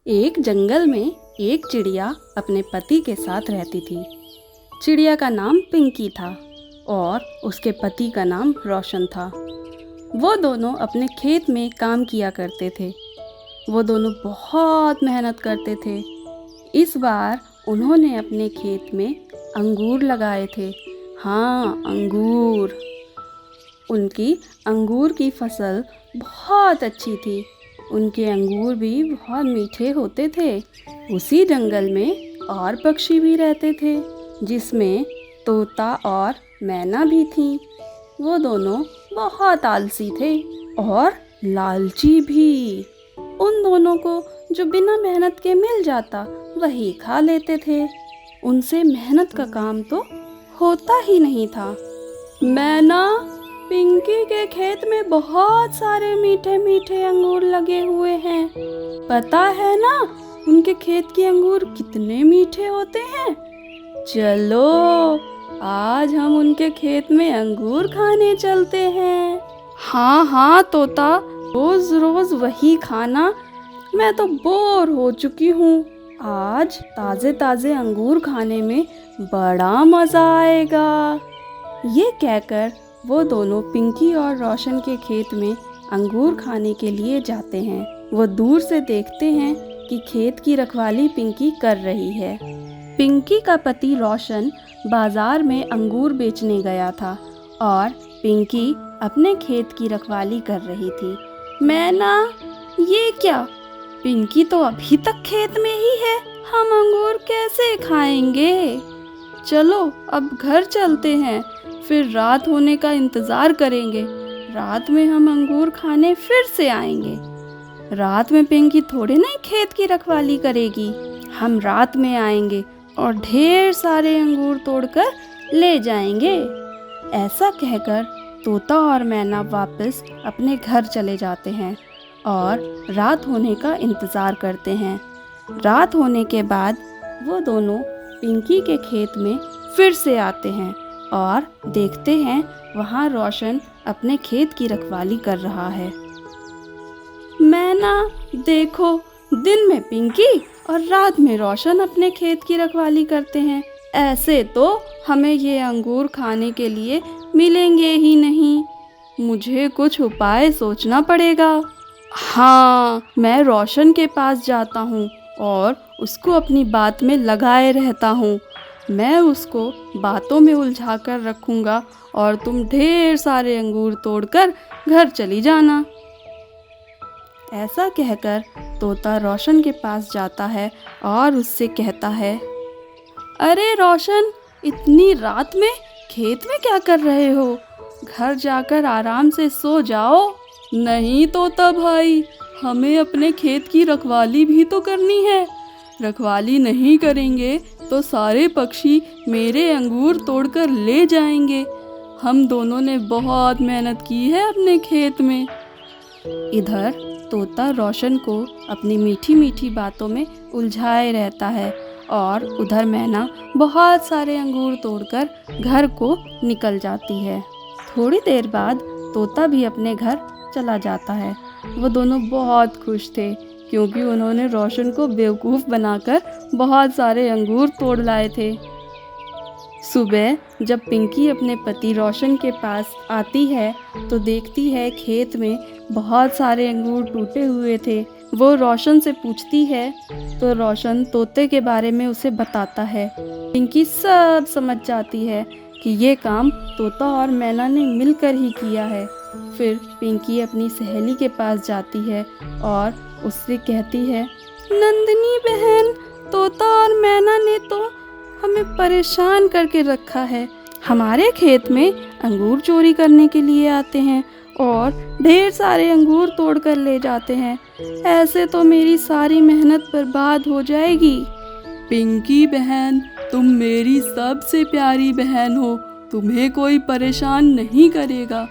एक जंगल में एक चिड़िया अपने पति के साथ रहती थी। चिड़िया का नाम पिंकी था और उसके पति का नाम रोशन था। वो दोनों अपने खेत में काम किया करते थे। वो दोनों बहुत मेहनत करते थे। इस बार उन्होंने अपने खेत में अंगूर लगाए थे। हाँ, अंगूर। उनकी अंगूर की फसल बहुत अच्छी थी। उनके अंगूर भी बहुत मीठे होते थे। उसी जंगल में और पक्षी भी रहते थे, जिसमें तोता और मैना भी थी। वो दोनों बहुत आलसी थे और लालची भी। उन दोनों को जो बिना मेहनत के मिल जाता वही खा लेते थे। उनसे मेहनत का काम तो होता ही नहीं था। मैना, पिंकी के खेत में बहुत सारे मीठे मीठे अंगूर लगे हुए हैं। पता है ना उनके खेत के अंगूर कितने मीठे होते हैं। चलो आज हम उनके खेत में अंगूर खाने चलते हैं। हाँ हाँ तोता, रोज रोज वही खाना, मैं तो बोर हो चुकी हूँ। आज ताजे ताजे अंगूर खाने में बड़ा मजा आएगा। ये कहकर वो दोनों पिंकी और रोशन के खेत में अंगूर खाने के लिए जाते हैं। वो दूर से देखते हैं कि खेत की रखवाली पिंकी कर रही है। पिंकी का पति रोशन बाजार में अंगूर बेचने गया था और पिंकी अपने खेत की रखवाली कर रही थी। मैना, ये क्या? पिंकी तो अभी तक खेत में ही है, हम अंगूर कैसे खाएंगे? चलो अब घर चलते हैं, फिर रात होने का इंतज़ार करेंगे। रात में हम अंगूर खाने फिर से आएंगे। रात में पिंकी थोड़े नहीं खेत की रखवाली करेगी। हम रात में आएंगे और ढेर सारे अंगूर तोड़कर ले जाएंगे। ऐसा कहकर तोता और मैना वापस अपने घर चले जाते हैं और रात होने का इंतज़ार करते हैं। रात होने के बाद वो दोनों पिंकी के खेत में फिर से आते हैं और देखते हैं वहाँ रोशन अपने खेत की रखवाली कर रहा है। मैना, देखो, दिन में पिंकी और रात में रोशन अपने खेत की रखवाली करते हैं। ऐसे तो हमें ये अंगूर खाने के लिए मिलेंगे ही नहीं। मुझे कुछ उपाय सोचना पड़ेगा। हाँ, मैं रोशन के पास जाता हूँ और उसको अपनी बात में लगाए रहता हूँ। मैं उसको बातों में उलझा कर रखूँगा और तुम ढेर सारे अंगूर तोड़कर घर चली जाना। ऐसा कहकर तोता रोशन के पास जाता है और उससे कहता है, अरे रोशन, इतनी रात में खेत में क्या कर रहे हो? घर जाकर आराम से सो जाओ। नहीं तोता भाई, हमें अपने खेत की रखवाली भी तो करनी है। रखवाली नहीं करेंगे तो सारे पक्षी मेरे अंगूर तोड़कर ले जाएंगे। हम दोनों ने बहुत मेहनत की है अपने खेत में। इधर तोता रोशन को अपनी मीठी मीठी बातों में उलझाए रहता है और उधर मैना बहुत सारे अंगूर तोड़कर घर को निकल जाती है। थोड़ी देर बाद तोता भी अपने घर चला जाता है। वो दोनों बहुत खुश थे क्योंकि उन्होंने रोशन को बेवकूफ़ बनाकर बहुत सारे अंगूर तोड़ लाए थे। सुबह जब पिंकी अपने पति रोशन के पास आती है तो देखती है खेत में बहुत सारे अंगूर टूटे हुए थे। वो रोशन से पूछती है तो रोशन तोते के बारे में उसे बताता है। पिंकी सब समझ जाती है कि ये काम तोता और मैना ने मिलकर ही किया है। फिर पिंकी अपनी सहेली के पास जाती है और उससे कहती है, नंदिनी बहन, तोता और मैना ने तो हमें परेशान करके रखा है। हमारे खेत में अंगूर चोरी करने के लिए आते हैं और ढेर सारे अंगूर तोड़कर ले जाते हैं। ऐसे तो मेरी सारी मेहनत बर्बाद हो जाएगी। पिंकी बहन, तुम मेरी सबसे प्यारी बहन हो, तुम्हें कोई परेशान नहीं करेगा।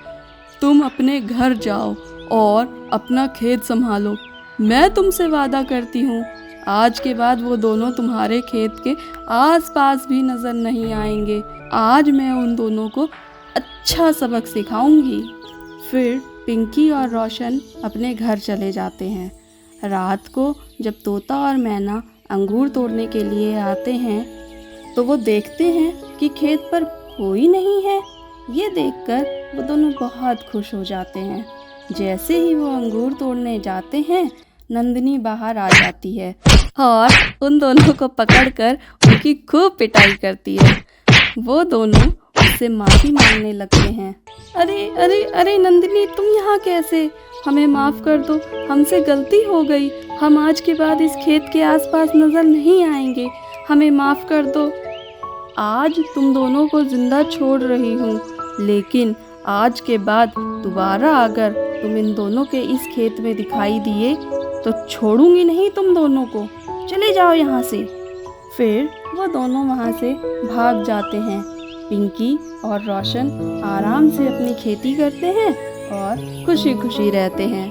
तुम अपने घर जाओ और अपना खेत संभालो। मैं तुमसे वादा करती हूँ, आज के बाद वो दोनों तुम्हारे खेत के आसपास भी नज़र नहीं आएंगे। आज मैं उन दोनों को अच्छा सबक सिखाऊंगी। फिर पिंकी और रोशन अपने घर चले जाते हैं। रात को जब तोता और मैना अंगूर तोड़ने के लिए आते हैं तो वो देखते हैं कि खेत पर कोई नहीं है। ये देखकर वो दोनों बहुत खुश हो जाते हैं। जैसे ही वो अंगूर तोड़ने जाते हैं, नंदिनी बाहर आ जाती है और उन दोनों को पकड़कर उनकी खूब पिटाई करती है। वो दोनों उससे माफ़ी मांगने लगते हैं। अरे अरे अरे नंदिनी, तुम यहाँ कैसे? हमें माफ़ कर दो, हमसे गलती हो गई। हम आज के बाद इस खेत के आसपास नज़र नहीं आएंगे, हमें माफ़ कर दो। आज तुम दोनों को जिंदा छोड़ रही हूँ, लेकिन आज के बाद दोबारा अगर तुम इन दोनों के इस खेत में दिखाई दिए तो छोड़ूंगी नहीं तुम दोनों को। चले जाओ यहाँ से। फिर वो दोनों वहाँ से भाग जाते हैं। पिंकी और रोशन आराम से अपनी खेती करते हैं और खुशी खुशी रहते हैं।